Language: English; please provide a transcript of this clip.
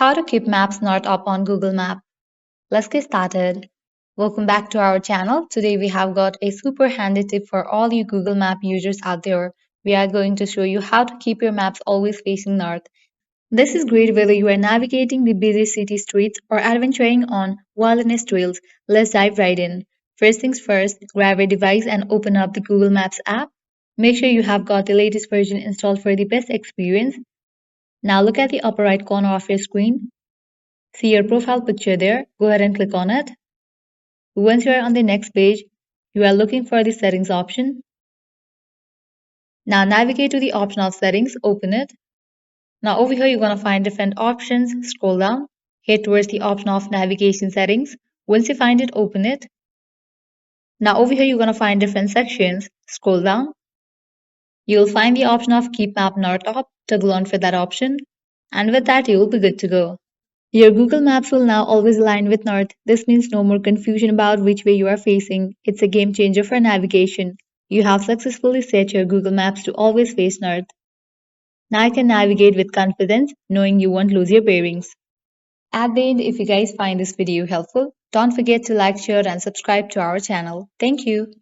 How to keep maps north up on Google Map. Let's get started. Welcome back to our channel. Today we have got a super handy tip for all you Google Map users out there. We are going to show you how to keep your maps always facing north. This is great whether you are navigating the busy city streets or adventuring on wilderness trails. Let's dive right in. First things first, grab a device and open up the Google Maps app. Make sure you have got the latest version installed for the best experience. Now look at the upper right corner of your screen. See your profile picture there. Go ahead and click on it. Once you are on the next page, you are looking for the settings option. Now navigate to the option of settings, open it. Now over here you're going to find different options. Scroll down, head towards the option of navigation settings. Once you find it, open it. Now over here you're going to find different sections. Scroll down. You'll find the option of keep map north up. Toggle on for that option. And with that you will be good to go. Your Google Maps will now always align with north. This means no more confusion about which way you are facing. It's a game changer for navigation. You have successfully set your Google Maps to always face north. Now you can navigate with confidence, knowing you won't lose your bearings. At the end, if you guys find this video helpful, don't forget to like, share, and subscribe to our channel. Thank you.